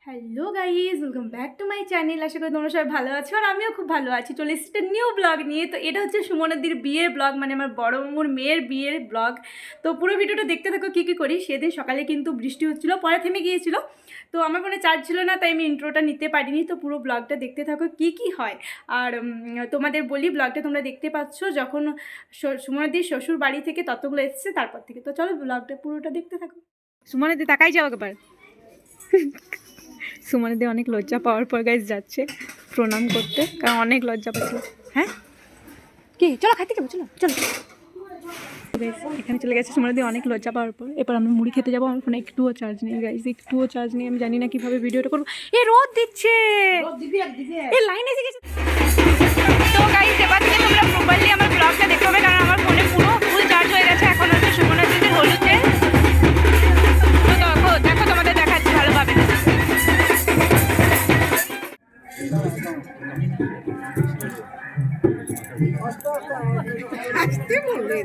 Hello guys, welcome back to my channel. আশা করি তোমরা সবাই ভালো আছো আর আমিও খুব ভালো আছি। চলে এসেছি একটা নিউ ব্লগ নিয়ে। তো এটা হচ্ছে সুমনাদির বিয়ের ব্লগ, মানে আমার বড় মামুর মেয়ের বিয়ের ব্লগ। তো পুরো ভিডিওটা দেখতে থাকো কী কী করি। সেদিন সকালে কিন্তু বৃষ্টি হচ্ছিলো, পরে থেমে গিয়েছিলো। তো আমার ফোনে চার্জ ছিল না, তাই আমি ইন্ট্রোটা নিতে পারিনি। তো পুরো ব্লগটা দেখতে থাকো কী কী হয়। আর তোমাদের বলি, ব্লগটা তোমরা দেখতে পাচ্ছ যখন সুমনাদির শ্বশুর বাড়ি থেকে ততগুলো এসছে তারপর থেকে। তো চলো ব্লগটা পুরোটা দেখতে থাকো। সুমনাদি তাকাই যাও একবার। সুমনাদি অনেক লজ্জা পাওয়ার পর গাইজ যাচ্ছে প্রণাম করতে, কারণ অনেক লজ্জা পাচ্ছিল। হ্যাঁ কি, চলো খাইতে যাবো, চলো চলো। এখানে চলে গেছে সুমনাদি অনেক লজ্জা পাওয়ার পর। এবার আমি মুড়ি খেতে যাবো। আমার ফোনে একটুও চার্জ নেই গাইজ, একটুও চার্জ নেই। আমি জানি না কীভাবে ভিডিওটা করবো। এ রোদ দিচ্ছে, এ লাইন এসে গেছে। তো গাইজ এবার থেকে তোমরা প্রপারলি আমার ব্লগটা দেখতে হবে, কারণ আমার ফোনে পুরো ফুল চার্জ হয়ে গেছে। এখন হচ্ছে সুমনাদিদের হলুদে। তো দেখো তোমাদের দেখাচ্ছি ভালোভাবে। আসতে বললে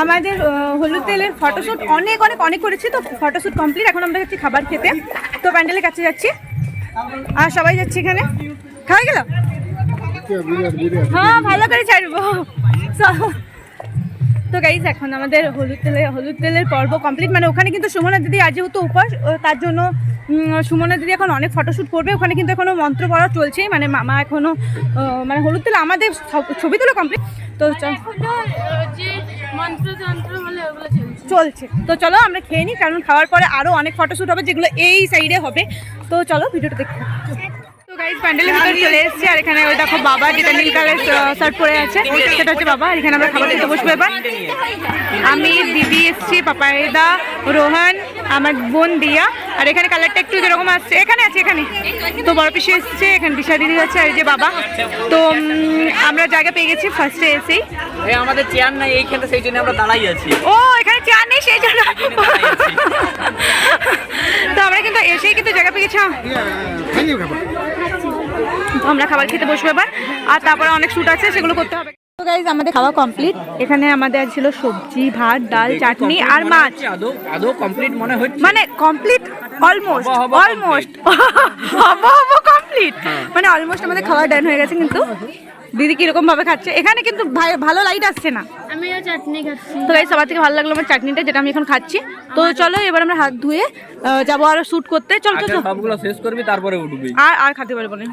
আমাদের হলুদ তেলের ফটোশ্যুট অনেক অনেক অনেক করেছি। তো ফটোশ্যুট কমপ্লিট, এখন আমরা যাচ্ছি খাবার খেতে। তো প্যান্ডেলের কাছে যাচ্ছি আর সবাই যাচ্ছি। এখানে খাওয়া গেল, হ্যাঁ ভালো করে ছাড়বো। তো গাইজ এখন আমাদের হলুদ তেলের পর্ব কমপ্লিট। মানে ওখানে কিন্তু সুমনা দিদি আজ যেহেতু উপাস, তার জন্য সুমনা দিদি এখন অনেক ফটোশ্যুট করবে। ওখানে কিন্তু এখনও মন্ত্র পড়া চলছে, মানে মামা এখনও মানে হলুদ তেল আমাদের ছবি তোলা কমপ্লিট। তো চলছে, তো চলো আমরা খেয়ে নিই, কারণ খাওয়ার পরে আরও অনেক ফটোশ্যুট হবে যেগুলো এই সাইডে হবে। তো চলো ভিডিওটা দেখতে। তো গাইজ প্যান্ডেলের ভিতরে চলে এসেছি, আর এখানে ওই দেখো বাবা যেটা নীল কালার শার্ট পরে আছে সেটা হচ্ছে বাবা। আর এখানে আমরা খাবার খেতে বসবো এবার। আমি, দিদি এসছি, পাপাইদা, রোহন, আমার বোন দিয়া। আর এখানে কালারটা একটু যেরকম আসছে, এখানে আছে এখানে। তো বড় পিসি এসছে, এখানে দিশা দিদি আছে, আর এই যে বাবা। তো আমরা জায়গা পেয়ে গেছি ফার্স্টে এসেই। আমাদের চেয়ার নাই এইখানে, সেই জন্য আমরা দাঁড়াই আছি। ও এখানে চেয়ার নেই সেই জন্য। তো আমরা কিন্তু এসেই কিন্তু জায়গা পেয়ে গেছি। আমরা খাবার খেতে বসবো এবার, আর তারপরে অনেক শ্যুট আছে সেগুলো করতে হবে। তো গাইজ আমাদের খাওয়া কমপ্লিট। এখানে আমাদের ছিল সবজি, ভাত, ডাল, চাটনি আর মাছ। আদৌ কমপ্লিট মনে হচ্ছে, মানে কমপ্লিট অলমোস্ট কমপ্লিট, মানে অলমোস্ট আমাদের খাওয়া ডান হয়ে গেছে। কিন্তু দিদি কিরকম ভাবে খাচ্ছে, এখানে কিন্তু ভালো লাইট আসছে না। আমিও চাটনি খাচ্ছি। তো গাইজ সবার থেকে ভালো লাগলো আমার চাটনিটা, যেটা আমি এখন খাচ্ছি। তো চলো এবার আমরা হাত ধুয়ে যাবো আরো শ্যুট করতে। চল চল সবগুলো শেষ করবি তারপরে উঠবি। আর খেতে পারবো না,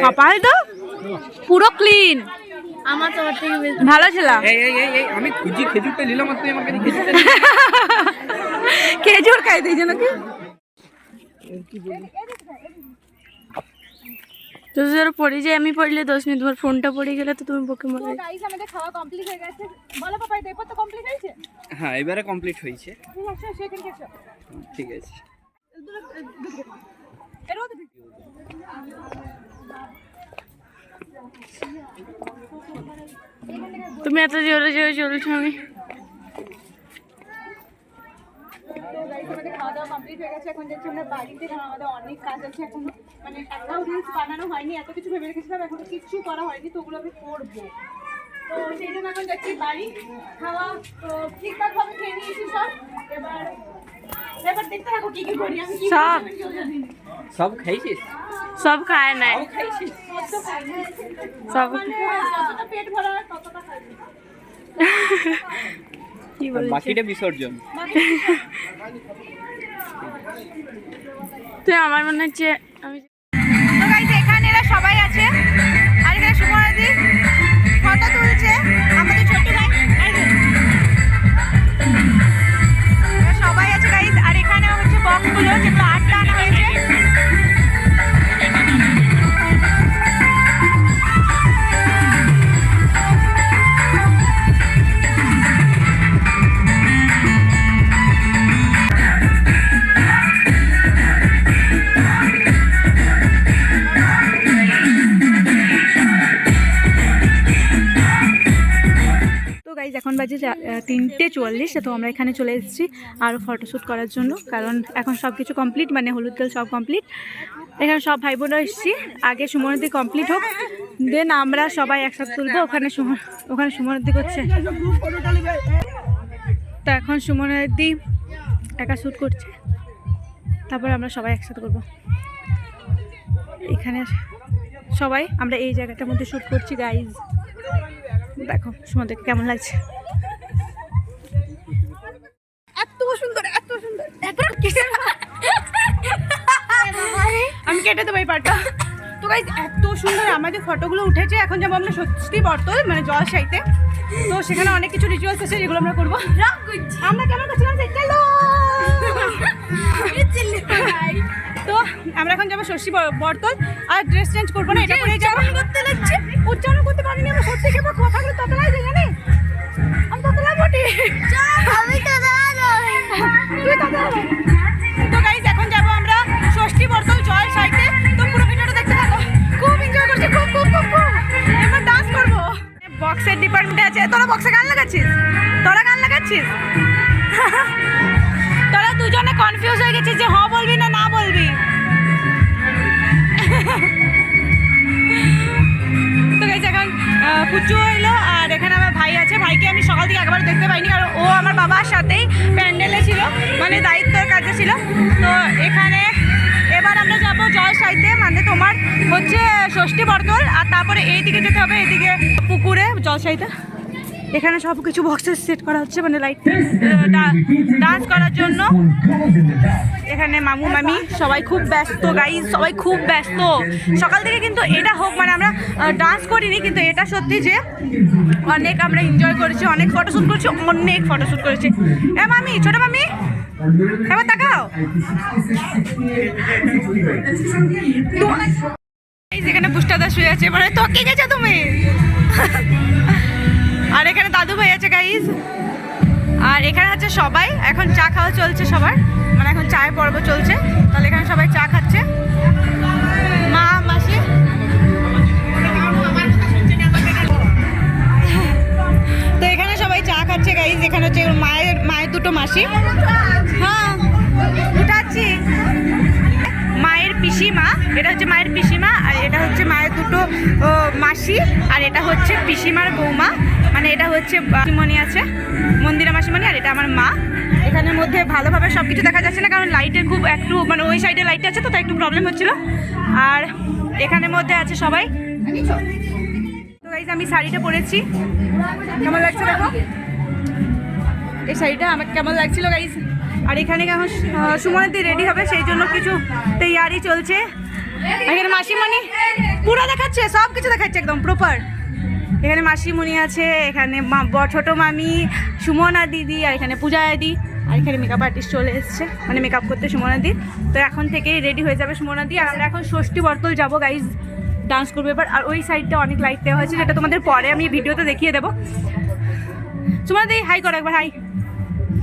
পাপাই তো পুরো ক্লিন। আমার তোমার থেকে ভালো ছিল। আমি খেজুরটা নিলাম, আর তুই আমাকে খেজুর খাই দিই যেন কি পড়ে যায়। আমি পড়লে দোষ নেই, তোমার ফোনটা পড়ে গেলে তো তুমি বকে মারবে। গাইস আমাদের খাওয়া কমপ্লিট হয়ে গেছে। বলো পাপাই দেখো তো কমপ্লিট হয়েছে? হ্যাঁ এবারে কমপ্লিট হয়েছে। ঠিক আছে। তুমি এত জোরে জোরে চলছো। আমি আমাদের খাওয়া দাওয়া কমপ্লিট হয়ে গেছে। এখন যাচ্ছি আমরা বাড়িতে, কারণ আমাদের অনেক কাজ আছে এখনো। মানে একটাও রিলস বানানো হয়নি, এত কিছু ভেবে রেখেছিলাম, এখনো কিচ্ছু করা হয়নি। তো ওগুলো আমি করবো, তো সেই জন্য এখন যাচ্ছি বাড়ি। খাওয়া তো ঠিকঠাক ভাবে খেয়ে নিয়েছি সব। এবার দেখতে থাকো কি কি করি আমি। সব খাইছিস? সব খায় নাই, সব যতটা পেট ভরা ততটা খাই। কি বলছিস? বাকিটা বিসর্জন। তুই আমার মনে হচ্ছে আমি। তো গাইস এখানে এরা সবাই আছে, আর এখানে সুমনাদি ফটো তুলছে আমাদের ছোট ভাই। এরা সবাই আছে গাইস, আর এখানে হচ্ছে বক্সগুলো যেগুলো 8টা আনা হয়েছে। এখন বাজে 3:40। তো আমরা এখানে চলে এসেছি আরও ফটোশ্যুট করার জন্য, কারণ এখন সব কিছু কমপ্লিট, মানে হলুদ তেল সব কমপ্লিট। এখানে সব ভাই বোনরা এসেছি, আগে সুমনাদি কমপ্লিট হোক, দেন আমরা সবাই একসাথে তুলবো। ওখানে সুমনাদি করছে, তো এখন সুমনাদি একা শ্যুট করছে, তারপর আমরা সবাই একসাথে করবো। এখানে সবাই আমরা এই জায়গাটার মধ্যে শ্যুট করছি গাইজ। দেখো সুমনাদিকে কেমন লাগছে, এত সুন্দর এত সুন্দর। আমি কেটে দেবো এই পাটা। তো গাইজ এত সুন্দর আমাদের ফটোগুলো উঠেছে। এখন যাবো আমরা ষষ্ঠী বর্তল, মানে জলসাইতে। তো সেখানে অনেক কিছু রিচুয়ালস আছে যেগুলো আমরা করবো। আমরা কেমন করছিলাম তো আমরা এখন যাবো ষষ্ঠী বর্তল, আর ড্রেস চেঞ্জ করবো না, এটা করেই যাবো। করতে লাগছে উচ্চারণ করতে পারিনি আমরা, সত্যি খেপা কথাগুলো ততলাই যাই জানি আমি, ততলাই বটি তুই ততলাই। তো গাইজ এখন যাবো আমরা ষষ্ঠী বর্তল জল সাইতে। তো পুরো ভিডিওটা দেখতে থাকো, খুব এনজয় করছি, খুব খুব খুব খুব। এবার ডান্স করবো। বক্সের ডিপার্টমেন্টে আছে। তোরা বক্সে গান লাগাচ্ছিস? তোরা গান লাগাচ্ছিস? তোরা দুজনে কনফিউজ হয়ে গেছিস যে হ্যাঁ বলবি না না বলবি। তো গাইজ এখন পুচু হইলো, আর এখানে আমার ভাই আছে। ভাইকে আমি সকাল থেকে একবার দেখতে পাইনি, কারণ ও আমার বাবার সাথেই প্যান্ডেলে ছিল, মানে দায়িত্বের কাজে ছিল। তো এখানে এবার আমরা যাবো জলসাইতে, মানে তোমার হচ্ছে ষষ্ঠী বর্তল, আর তারপরে এইদিকে যেতে হবে, এইদিকে পুকুরে জলসাইতে। এখানে সব কিছু বক্সেস সেট করা হচ্ছে, মানে লাইট ডান্স করার জন্য। এখানে মামু মামি সবাই খুব ব্যস্ত গাইজ, সবাই খুব ব্যস্ত সকাল থেকে। কিন্তু এটা হোক মানে আমরা ডান্স করিনি, কিন্তু এটা সত্যি যে অনেক আমরা এনজয় করেছি, অনেক ফটোশ্যুট করেছি, অনেক ফটোশ্যুট করেছি। এ মামি, ছোট মামি এবার তাকাও। এখানে পুষ্টাদা শুয়ে আছে, মানে তো কে গেছো তুমি? আর এখানে দাদু ভাই আছে গাইজ। আর এখানে হচ্ছে সবাই এখন চা খাওয়া চলছে সবার, মানে এখন চায়ের পর্ব চলছে। তাহলে এখানে সবাই চা খাচ্ছে, মা মাসি। তো এখানে সবাই চা খাচ্ছে গাইজ। এখানে হচ্ছে মায়ের দুটো মাসি। হ্যাঁ উঠাচ্ছি। মায়ের পিসিমা, এটা হচ্ছে মায়ের পিসিমা, আর এটা হচ্ছে মায়ের দুটো মাসি, আর এটা হচ্ছে পিসিমার বৌমা, মানে এটা হচ্ছে মাসিমণি আছে, মন্দিরা মাসিমণি, আর এটা আমার মা। এখানের মধ্যে ভালোভাবে সব কিছু দেখা যাচ্ছে না, কারণ লাইটের খুব একটু মানে ওই সাইডে লাইট আছে তো, তাই একটু প্রবলেম হচ্ছিল। আর এখানের মধ্যে আছে সবাই। তো গাইজ আমি শাড়িটা পরেছি, কেমন লাগছে দেখো এই শাড়িটা, আমার কেমন লাগছিল গাইজ। আর এখানে এখন সুমনের দিয়ে রেডি হবে, সেই জন্য কিছু তৈয়ারি চলছে। এখানে মাসিমণি পুরো দেখাচ্ছে, সব কিছু দেখাচ্ছে একদম প্রপার। এখানে মাসিমণি আছে, এখানে ছোট মামি, সুমনা দিদি, আর এখানে পূজা দিদি, আর এখানে মেকআপ আর্টিস্ট চলে এসছে, মানে মেকআপ করতে সুমনা দি। তো এখন থেকেই রেডি হয়ে যাবে সুমনা দি। আর আমরা এখন ষষ্ঠী বর্তল যাবো গাইজ, ডান্স করবো এবার। আর ওই সাইডটা অনেক লাইট দেওয়া হয়েছে, যেটা তোমাদের পরে আমি ভিডিওতে দেখিয়ে দেবো। সুমনা দি হাই করো একবার, হাই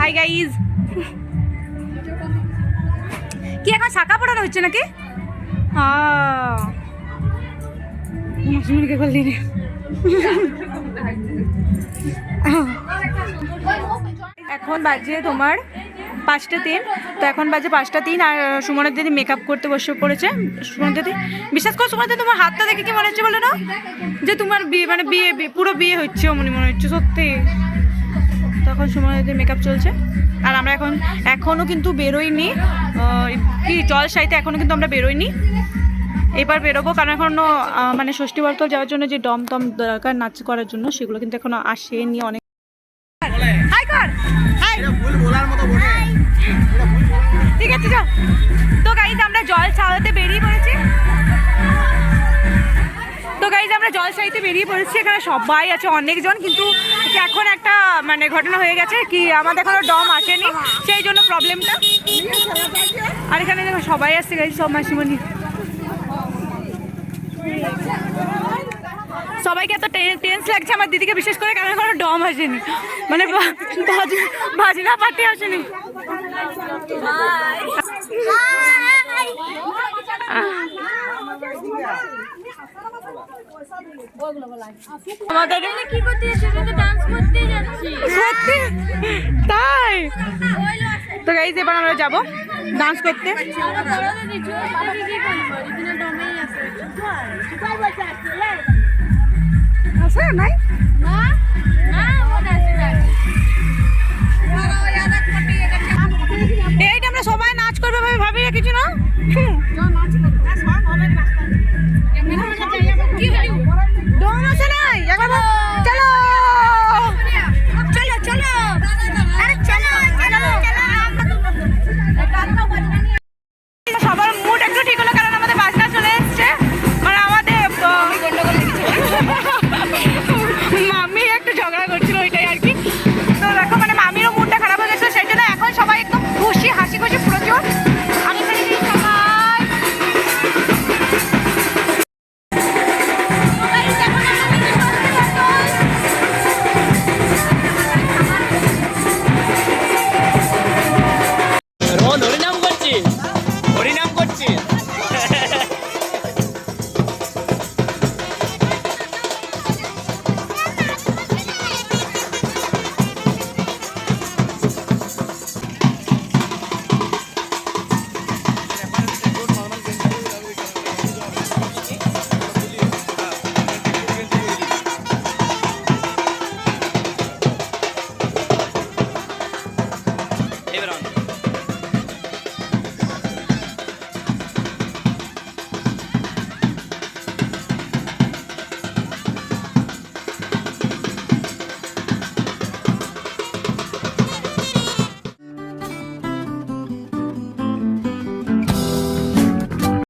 হাই গাইজ। কি এখন শাখা পড়ানো হচ্ছে নাকি? মাসিমণিকে বললি রে। এখন বাজে তোমার 5টা 3। তো এখন বাজে 5টা 3, আর সুমনের দিদি মেকআপ করতে বসে পড়েছে। সুমন দিদি, বিশ্বাস করো সুমন দিদি তোমার হাতটা দেখে কি মনে হচ্ছে বলে না, যে তোমার বিয়ে মানে বিয়ে পুরো বিয়ে হচ্ছে অমনি মনে হচ্ছে সত্যি। তখন সুমন দিদির মেকআপ চলছে। আর আমরা এখনও কিন্তু বেরোইনি, কি জলসাইতে এখনও কিন্তু আমরা বেরোইনি, এবার বেরোবো। কারণ এখনও মানে ষষ্ঠী বর্তল যাওয়ার জন্য যে ডম টম দরকার নাচ করার জন্য, সেগুলো কিন্তু এখনো আসেনি। অনেক হাই কর, হাই ঠিক আছে যাও। তো গাইজ আমরা জল ছাড়াতে বেরিয়ে পড়েছি। তো গাইজ আমরা জলসাইতে বেরিয়ে পড়েছি, এখানে সবাই আছে অনেকজন। কিন্তু এখন একটা মানে ঘটনা হয়ে গেছে কি, আমাদের এখনো ডম আসেনি, সেই জন্য প্রবলেমটা। আর এখানে দেখো সবাই আসছে গাইজ, সব মাসিমণি। সবাইকে এত টেন্স লাগছে আমার দিদিকে বিশেষ করে, কারণ এখনো ডম আসেনি, মানে বাজনা পার্টি আসেনি। আমাদের কি করতে যাচ্ছি, ডান্স করতে যাচ্ছি সত্যি তাই। তো গাইজ এবার আমরা যাবো ডান্স করতে। নাই এইটা আমরা সবাই নাচ করবো ভাবি রেখেছি না।